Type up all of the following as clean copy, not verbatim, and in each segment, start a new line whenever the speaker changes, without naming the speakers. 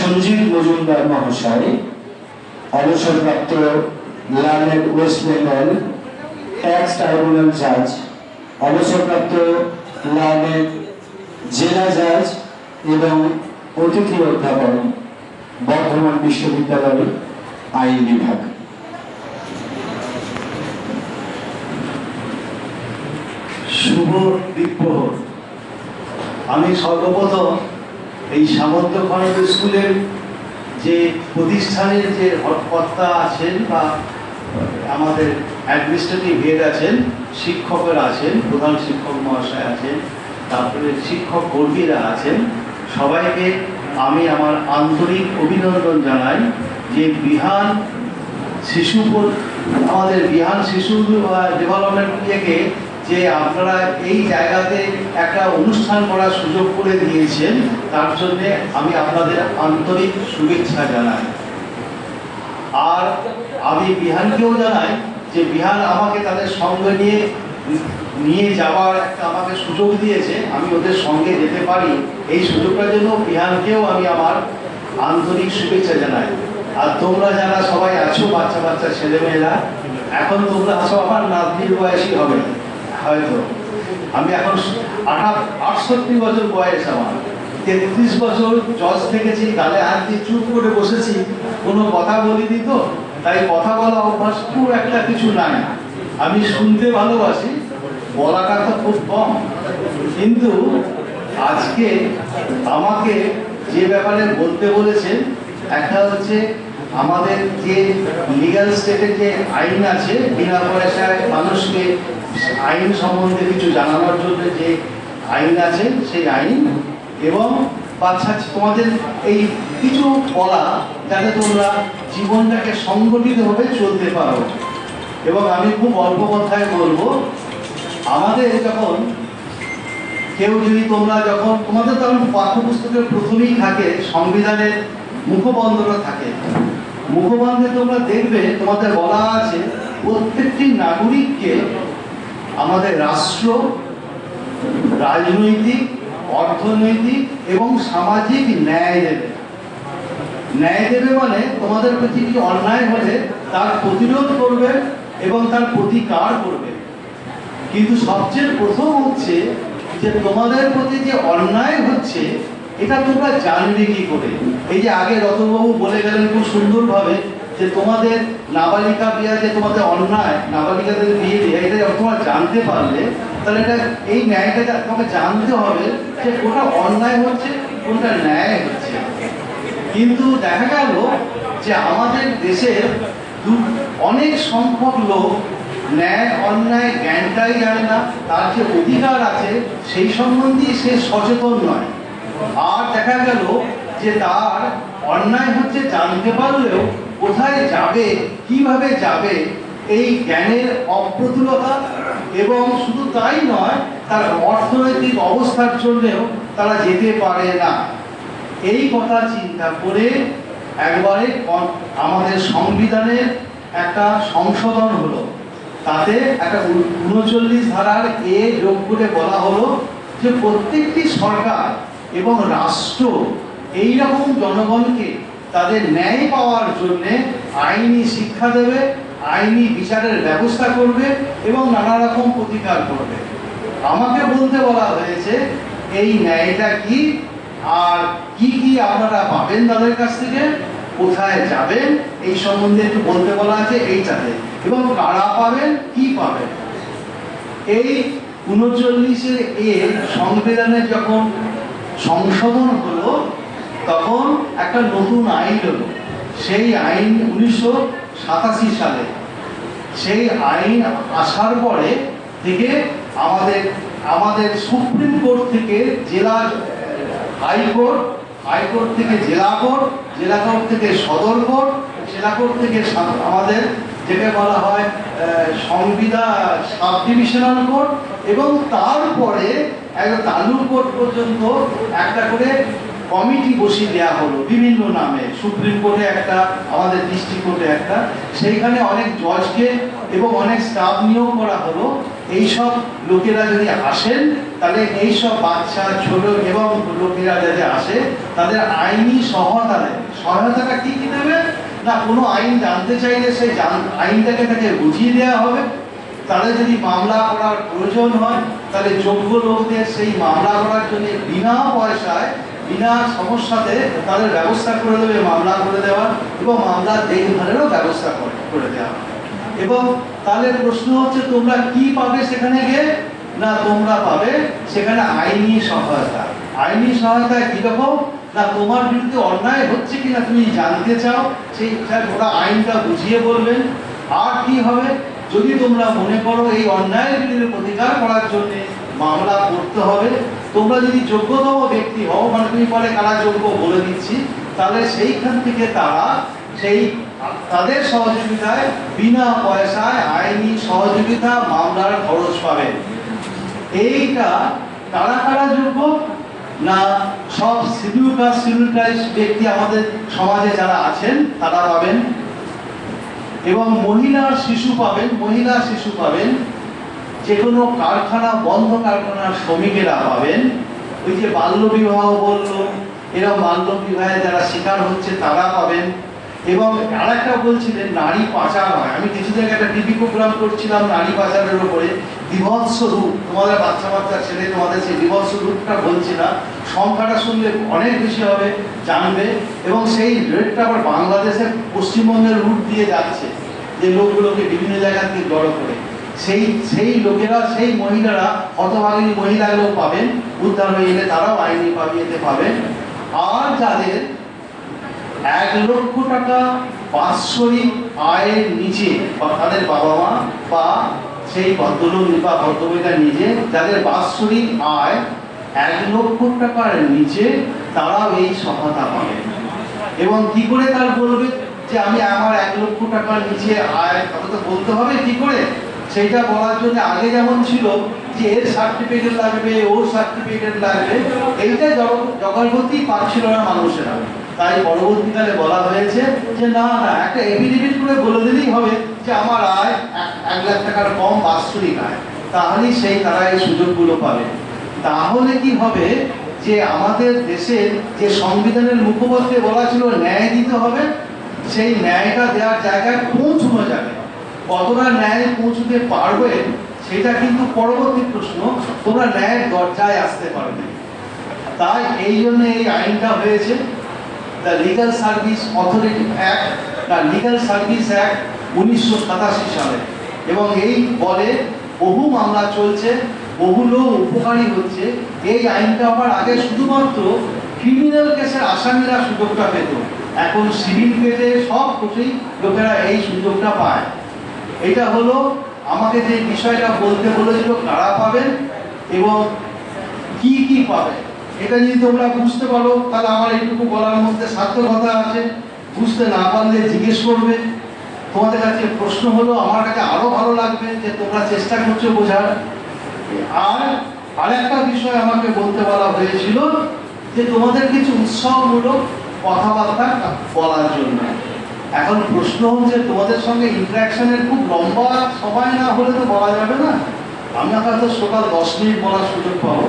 সঞ্জীব মজুমদার মহাশয়, অবসরপ্রাপ্ত learned West Bengal tax tribunal জাজ, অবসরপ্রাপ্ত লার্নেড জেলা জাজ এবং অতিথি অধ্যাপক, বর্ধমান বিশ্ববিদ্যালয় আইন বিভাগ।
শুভ দ্বীপ্রহর। আমি সর্বপ্রথম এই সামন্তখণ্ড স্কুলের যে প্রতিষ্ঠানের যে কর্তা আছেন বা আমাদের অ্যাডমিনিস্ট্রেটিভ হেড আছেন, শিক্ষকরা আছেন, প্রধান শিক্ষক মহাশয় আছেন, তারপরে শিক্ষক কর্মীরা আছেন, সবাইকে আমি আমার আন্তরিক অভিনন্দন জানাই যে বিহান শিশু আমাদের বিহান শিশু ডেভেলপমেন্ট থেকে যে আপনারা এই জায়গাতে একটা অনুষ্ঠান করার সুযোগ করে দিয়েছেন, তার জন্যে আমি আপনাদের আন্তরিক শুভেচ্ছা জানাই। আর আমি বিহানকেও জানাই যে বিহান আমাকে তাদের সঙ্গে নিয়ে যাওয়ার একটা আমাকে সুযোগ দিয়েছে, আমি ওদের সঙ্গে যেতে পারি, এই সুযোগটার জন্য বিহানকেও আমি আমার আন্তরিক শুভেচ্ছা জানাই। আর তোমরা যারা সবাই আছো, বাচ্চা বাচ্চা ছেলেমেয়েরা, এখন তোমরা আছো আমার নাতনির বয়সী হবে হয়তো। আমি এখন 68 বছর বয়স, আমার 33 বছর জজ থেকেছি, গালে হাত দিয়ে চুপ করে বসেছি, কোনো কথা বলিনি, তো তাই কথা বলা অভ্যাস খুব একটা কিছু নাই। আমি শুনতে ভালোবাসি, বলাটা তো খুব কম। কিন্তু আজকে আমাকে যে ব্যাপারে বলতে বলেছেন, একটা হচ্ছে আমাদের যে লিগ্যাল স্টেটের যে আইন আছে, বিনা পয়সায় মানুষকে আইন সম্বন্ধে কিছু জানানোর জন্য যে আইন আছে সেই আইন, এবং বাচ্চা তোমাদের এই কিছু বলা যাতে তোমরা জীবনটাকে সংগঠিতভাবে চলতে পারো। এবং আমি খুব অল্প কথায় বলবো, আমাদের যখন কেউ যদি যখন তোমাদের তখন পাঠ্যপুস্তকের প্রথমেই থাকে সংবিধানের মুখবন্ধটা থাকে, মুখবন্ধে তোমরা দেখবে তোমাদের বলা আছে প্রত্যেকটি নাগরিককে আমাদের রাষ্ট্র রাজনৈতিক, অর্থনৈতিক এবং সামাজিক ন্যায় দেবে। ন্যায় দেবে মানে তোমাদের প্রতি কিছু অন্যায় হলে তার প্রতিরোধ করবে এবং তার প্রতিকার করবে। কিন্তু সবচেয়ে প্রথম হচ্ছে যে তোমাদের প্রতি যে অন্যায় হচ্ছে এটা তোমরা জানবে কি করে। এই যে আগে রতনবাবু বলে গেলেন খুব সুন্দরভাবে যে তোমাদের নাবালিকা বিয়া, যে তোমাদের অন্যায়, নাবালিকাদের বিয়ে দেওয়া, এটা যখন তোমরা জানতে পারলে, তাহলে এটা এই ন্যায়টা তোমাকে জানতে হবে যে কোনটা অন্যায় হচ্ছে, কোনটা ন্যায় হচ্ছে। কিন্তু দেখা গেল যে আমাদের দেশের অনেক সংখ্যক লোক ন্যায় অন্যায় জ্ঞানটাই জানে না, তার যে অধিকার আছে সেই সম্বন্ধেই সে সচেতন নয়। আর দেখা গেল যে তার অন্যায় হচ্ছে জানতে পারলেও কোথায় যাবে, কিভাবে যাবে, এই জ্ঞানের অপ্রতুলতা, এবং শুধু তাই নয়, তার অর্থনৈতিক অবস্থার জন্যেও তারা যেতে পারে না। এই কথা চিন্তা করে একবারে আমাদের সংবিধানের একটা সংশোধন হলো, তাতে একটা 39 ধারার এ যোগ করে বলা হলো যে প্রত্যেকটি সরকার এবং রাষ্ট্র এইরকম জনগণকে তাদের ন্যায় পাওয়ার জন্যে আইনি শিক্ষা দেবে, আইনি বিচারের ব্যবস্থা করবে এবং নানা রকম প্রতিকার করবে। আমাকে বলতে বলা হয়েছে এই ন্যায়টা কি, আর কি কি আপনারা পাবেন তাদের কাছ থেকে, কোথায় যাবেন এই সম্বন্ধে একটু বলতে বলা আছে এইটাতে, এবং কারা পাবেন, কি পাবেন। এই 39 এ সংবিধানে যখন সংশোধন হলো তখন একটা নতুন আইন হলো। সেই আইন 1987 সালে, সেই আইন আসার পরে থেকে আমাদের সুপ্রিম কোর্ট থেকে জেলা হাইকোর্ট, হাইকোর্ট থেকে জেলা কোর্ট, জেলা কোর্ট থেকে সদর কোর্ট, জেলা কোর্ট থেকে আমাদের যেটা বলা হয় সংবিধান সাব ডিভিশনাল কোর্ট, এবং তারপরে একটা তালুক কোর্ট পর্যন্ত একটা করে কমিটি বসিয়ে দেওয়া হলো বিভিন্ন নামে, সুপ্রিম কোর্টে একটা, আমাদের ডিস্ট্রিক্ট কোর্টে একটা, সেইখানে অনেক জজকে এবং অনেক স্টাফ নিয়োগ করা হলো। এইসব লোকেরা যদি আসেন তাহলে এইসব বাচ্চা ছোট এবং লোকেরা যাতে আসে তাদের আইনি সহায়তা দেবে। সহায়তাটা কি কি দেবে না, কোনো আইন জানতে চাইলে সেই আইনটাকে তাকে বুঝিয়ে দেওয়া হবে। তাদের যদি মামলা করার প্রয়োজন হয় তাহলে যোগ্য লোকদের সেই মামলা করার জন্য বিনা পয়সায় বিনা সমস্যাতে তাদের ব্যবস্থা করে দেবে, মামলা করে দেওয়ার এবং মামলা দেখভালেরও ব্যবস্থা করে দেওয়া। এবং তাহলে প্রশ্ন হচ্ছে তোমরা কি পাবে সেখানে গিয়ে না, তোমরা পাবে সেখানে আইনি সহায়তা। আইনি সহায়তা কিরকম না, তোমার বিরুদ্ধে অন্যায় হচ্ছে কিনা তুমি জানতে চাও, সেই ওরা আইনটা বুঝিয়ে বলবেন। আর কি হবে, যদি তোমরা মনে করো এই অন্যায়ের বিরুদ্ধে প্রতিকার করার জন্য মামলা করতে হবে, তোমরা যদি যোগ্যতম ব্যক্তি হও, মানে তুমি পরে কারা যোগ্য বলে দিচ্ছি, তাহলে সেইখান থেকে তারা সেই তাদের সহযোগিতায় বিনা পয়সায় আইনি সহযোগিতা মামলার খরচ পাবে। এইটা কারা কারা যোগ্য না, সব শিডিউল কাস্ট শিডিউল ট্রাইবস ব্যক্তি আমাদের সমাজে যারা আছেন তারা পাবেন, এবং মহিলা শিশু পাবেন। মহিলা শিশু পাবেন, যে কোনো কারখানা বন্ধ কারখানার শ্রমিকেরা পাবেন। ওই যে বাল্য বিবাহ বললো, এরকম বাল্য বিবাহে যারা শিকার হচ্ছে তারা পাবেন। এবং আরেকটা বলছিলেন নারী পাচার হয়, আমি কিছুদিন আগে একটা টিভি প্রোগ্রাম করছিলাম নারী পাচারের উপরে, বিভৎস রূপ, তোমাদের বাচ্চা বাচ্চা ছেলে তোমাদের সেই বিভৎস রূপটা বলছি না, সংখ্যাটা শুনলে অনেক বেশি হবে, জানবে। এবং সেই রেটটা আবার বাংলাদেশের পশ্চিমবঙ্গের রুট দিয়ে যাচ্ছে, যে লোকগুলোকে বিভিন্ন জায়গা থেকে জড়ো করে সেই লোকেরা, সেই মহিলারা, হতভাগিনী মহিলাগুলো পাবেন, উদ্ধার হয়ে এলে তারাও আইনি পাবিয়েতে পাবেন। আর যাদের 1 লক্ষ টাকা বাৎসরিক আয়ের নিচে, বা তাদের বাবা মা বা সেই ভদ্রলোক বা ভদ্রমহিলা নিজে, যাদের বাৎসরিক আয় 1 লক্ষ টাকার নিচে, তারাও এই সহায়তা পাবে। এবং কি করে তার বলবে যে আমি আমার 1 লক্ষ টাকার নিচে আয়, কথা তো বলতে হবে কি করে, সেইটা বলার জন্য আগে যেমন ছিল যে এর সার্টিফিকেট লাগবে, ওর সার্টিফিকেট লাগবে, এইটা জগৎবতী পাচ্ছিল না মানুষেরা। তাই পরবর্তীকালে বলা হয়েছে যে না না, একটা এফিডেভিট করে বলে দিলেই হবে যে আমার আয় 1 লাখ টাকার কম বাৎসরিক আয়, তাহলেই তারা এই সুযোগগুলো পাবে। তাহলে কি হবে যে আমাদের দেশের যে সংবিধানের মুখপত্রে বলা ছিল ন্যায় দিতে হবে, সেই ন্যায়টা দেওয়ার জায়গায় পৌঁছানো যাবে। কতটা ন্যায় পৌঁছতে পারবে সেটা কিন্তু পরবর্তী প্রশ্ন, তোমরা ন্যায়ের দরজায় আসতে পারবে। তাই এই জন্য এই আইনটা হয়েছে, the legal service authority act, the legal service act 1987 সালে। এবং এই বলে বহু মামলা চলছে, বহু লোক উপকারী হচ্ছে। এই আইনটা আবার আগে শুধুমাত্র ক্রিমিনাল কেসের আসামিরা সুযোগটা পেত, এখন সিভিল কেসে সব কোর্টেই লোকেরা এই সুযোগটা পায়। এটা হলো আমাকে যে বিষয়টা বলতে বলেছিল কারা পাবেন এবং কি কি পাবে। এটা যদি তোমরা বুঝতে পারো তাহলে আমার এইটুকু বলার মধ্যে সার্থকতা আছে। বুঝতে না পারলে জিজ্ঞেস করবে। তোমাদের কাছে প্রশ্ন হলো, আমার কাছে আরো ভালো লাগবে যে তোমরা চেষ্টা করছো বোঝার। আর আরেকটা বিষয় আমাকে বলতে বলা হয়েছিল যে তোমাদের কিছু উৎসাহমূলক কথাবার্তা বলার জন্য। এখন প্রশ্ন হচ্ছে তোমাদের সঙ্গে ইন্টারাকশনের খুব লম্বা সময় না হলে তো বলা যাবে না। আমি হয়তো সকাল 10 মিনিট বলার সুযোগ পাবো।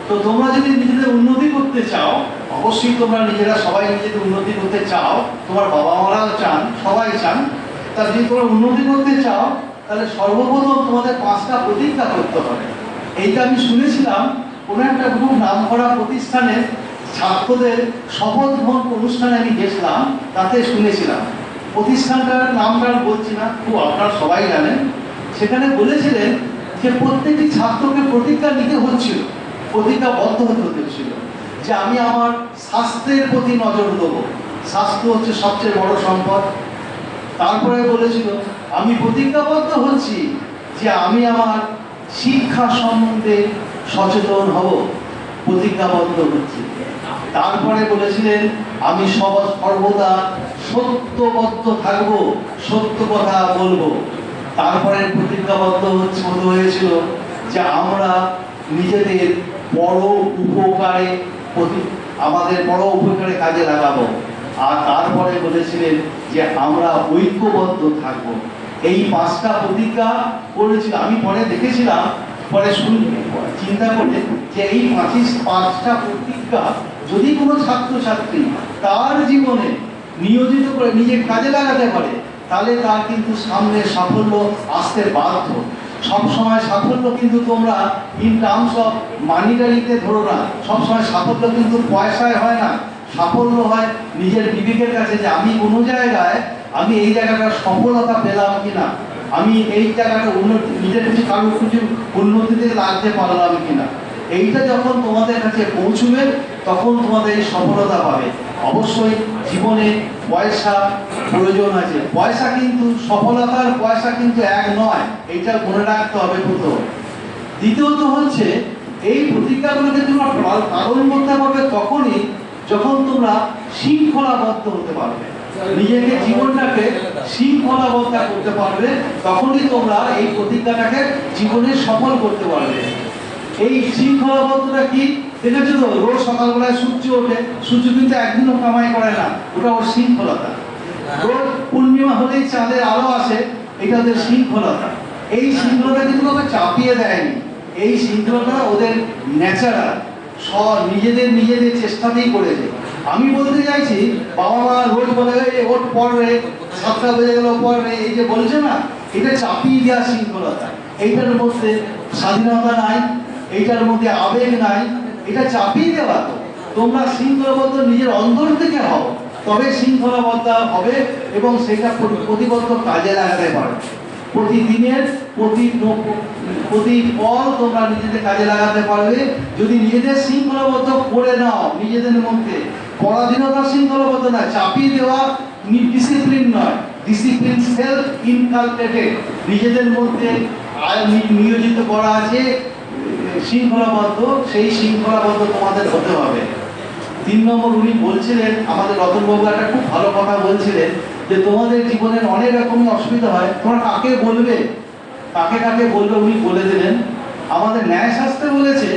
তো তোমরা যদি নিজেদের উন্নতি করতে চাও, অবশ্যই তোমরা নিজেরা সবাই নিজেদের উন্নতি করতে চাও, তোমার বাবা মারাও চান, সবাই চান। তা যদি তোমরা উন্নতি করতে চাও তাহলে সর্বপ্রথম তোমাদের 5টা প্রতিজ্ঞা করতে হবে। এইটা আমি শুনেছিলাম কোনো একটা খুব নামকরা প্রতিষ্ঠানের ছাত্রদের শপথ গ্রহণ অনুষ্ঠানে আমি গেছিলাম, তাতে শুনেছিলাম। প্রতিষ্ঠানটার নামটা বলছি না, খুব আপনারা সবাই জানেন। সেখানে বলেছিলেন যে প্রত্যেকটি ছাত্রকে প্রতিজ্ঞা নিতে হচ্ছিল, প্রতিজ্ঞাবদ্ধ হতে হচ্ছিল যে আমি আমার স্বাস্থ্যের প্রতি নজর দেবো। স্বাস্থ্য হচ্ছে সবচেয়ে বড় সম্পদ। তারপরে বলেছিল আমি প্রতিজ্ঞাবদ্ধ হচ্ছি যে আমি আমার শিক্ষা সম্বন্ধে সচেতন হব, প্রতিজ্ঞাবদ্ধ হচ্ছি। তারপরে বলেছিলেন আমি সর্বদা সত্যবদ্ধ থাকবো, সত্য কথা বলবো। তারপরে প্রতিজ্ঞাবদ্ধ হয়েছিল যে আমরা নিজেদের বড় উপকারে আমাদের বড় উপকারে কাজে লাগাবো। আর তারপরে বলেছিলেন যে আমরা ঐক্যবদ্ধ থাকব। এই 5টা প্রতিজ্ঞা করেছিল। আমি পরে দেখেছিলাম, পরে চিন্তা করে যে এই 5টা প্রতিজ্ঞা যদি কোনো ছাত্রছাত্রী তার জীবনে নিয়োজিত করে নিজে কাজে লাগাতে পারে, তাহলে তার কিন্তু সামনে সাফল্য আসতে বাধ্য। সবসময় সাফল্য কিন্তু তোমরা ইন টার্মস অফ মানিটারিতে ধরো না। সবসময় সাফল্য কিন্তু পয়সায় হয় না। সাফল্য হয় নিজের বিবেকের কাছে, যে আমি কোনো জায়গায় আমি এই জায়গাটার সফলতা পেলাম কিনা, আমি এই জায়গাটা উন্নতি নিজের কিছু কারোর কিছু উন্নতিতে লাগতে পারলাম কিনা। এইটা যখন তোমাদের কাছে পৌঁছবে তখন তোমাদের এই সফলতা পাবে। অবশ্যই জীবনে পয়সা প্রয়োজন আছে। পয়সা কিন্তু সফলতার পয়সা কিন্তু এক নয়, এইটা মনে রাখতে হবে প্রথম। দ্বিতীয়ত হচ্ছে এই প্রতিজ্ঞাগুলোকে তোমরা পালন করতে পারবে তখনই যখন তোমরা শৃঙ্খলাবদ্ধ হতে পারবে, নিজেকে জীবনটাকে শৃঙ্খলাবদ্ধ করতে পারবে, তখনই তোমরা এই প্রতিজ্ঞাটাকে জীবনে সফল করতে পারবে। এই শৃঙ্খলাবদ্ধতা কি দেখেছো তো? রোজ সকালবেলায় সূর্য ওঠে, সূর্য কিন্তু একদিনও কামাই করে না, ওটা ওর শৃঙ্খলতা। রোজ পূর্ণিমা হলেই চাঁদের আলো আসে, এটা ওদের শৃঙ্খলতা। এই শৃঙ্খলতা কিন্তু ওকে চাপিয়ে দেয়নি, এই শৃঙ্খলতা ওদের ন্যাচারাল, নিজেদের চেষ্টাতেই করেছে। আমি বলতে চাইছি, বাবা মা রোজ বলে ওর পর রে, 7টা বেজে গেল পর রে, এই যে বলছে না, এটা চাপিয়ে দেওয়া শৃঙ্খলতা। এইটার মধ্যে স্বাধীনতা নাই, এইটার মধ্যে আবেগ নাই, এটা চাপিয়ে দেওয়া। তো তোমরা শৃঙ্খলাবদ্ধ নিজের অন্তর থেকে হও, তবে শৃঙ্খলাবদ্ধ হবে এবং সেটা প্রতিবদ্ধ কাজে লাগাতে পারবে। প্রতিদিনের প্রতি পল তোমরা নিজেদের কাজে লাগাতে পারবে যদি নিজেদের শৃঙ্খলাবদ্ধ করে নাও। নিজেদের মধ্যে পরাধীনতা শৃঙ্খলাবদ্ধ না, চাপিয়ে দেওয়া ডিসিপ্লিন নয়, ডিসিপ্লিন সেলফ ইনকালকেটেড, নিজেদের মধ্যে নিয়োজিত করা আছে শৃঙ্খলাবদ্ধ, সেই শৃঙ্খলাবদ্ধ তোমাদের হতে হবে। 3 নম্বর উনি বলছিলেন, আমাদের রতনবাবু একটা খুব ভালো কথা বলছিলেন, যে তোমাদের জীবনের অনেক রকমের অসুবিধা হয়, তোমরা কাকে বলবে, কাকে বলবে উনি বলে দিলেন। আমাদের ন্যায়শাস্ত্রে বলেছে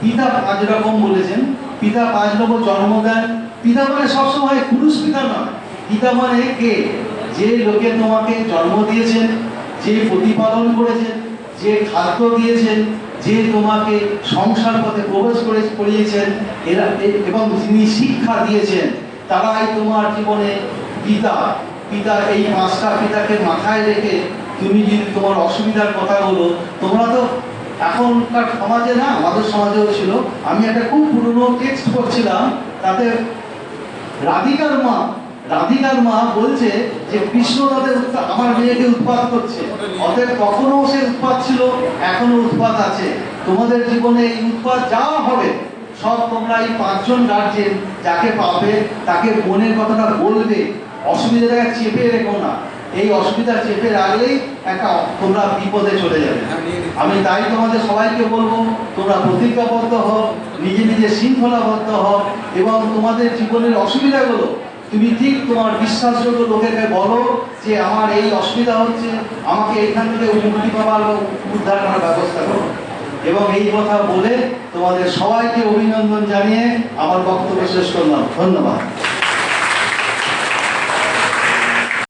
পিতা 5 রকম বলেছেন। পিতা 5 রকম জন্ম দেন। পিতা মানে সবসময় পুরুষ পিতা নয়, পিতা মানে কে? যে লোকে তোমাকে জন্ম দিয়েছেন, যে প্রতিপালন করেছেন, যে খাদ্য দিয়েছেন, যে তোমাকে সংসার পথে প্রবেশ করিয়েছেন, এরা এবং যিনি শিক্ষা দিয়েছেন, তারাই তোমার জীবনে পিতা। এই 5টা পিতাকে মাথায় রেখে তুমি যদি তোমার অসুবিধার কথা বলো, তোমরা তো এখনকার সমাজে না, আমাদের সমাজেও ছিল। আমি একটা খুব পুরনো টেক্সট পড়ছিলাম, তাতে রাধিকার মা বলছে যে কৃষ্ণ তাদের আমার মেয়েকে উৎপাত করছে, অতএব তখনও সে উৎপাত ছিল, এখনো উৎপাত আছে। তোমাদের জীবনে এই উৎপাত যা হবে সব তোমরা এই 5 জন গার্জেন যাকে পাবে তাকে মনের কথাটা বলবে, অসুবিধাটাকে চেপে রেখো না। এই অসুবিধা চেপে রাখলেই একটা তোমরা বিপদে চলে যাবে। আমি তাই তোমাদের সবাইকে বলবো, তোমরা প্রতিজ্ঞাবদ্ধ হও, নিজে শৃঙ্খলাবদ্ধ হও এবং তোমাদের জীবনের অসুবিধাগুলো তুমি ঠিক তোমার বিশ্বাসযোগ্য লোকেকে বলো যে আমার এই অসুবিধা হচ্ছে, আমাকে এইখান থেকে মুক্তি পাওয়ার উদ্ধার করার ব্যবস্থা করো। এবং এই কথা বলে তোমাদের সবাইকে অভিনন্দন জানিয়ে আমার বক্তব্য শেষ করলাম। ধন্যবাদ।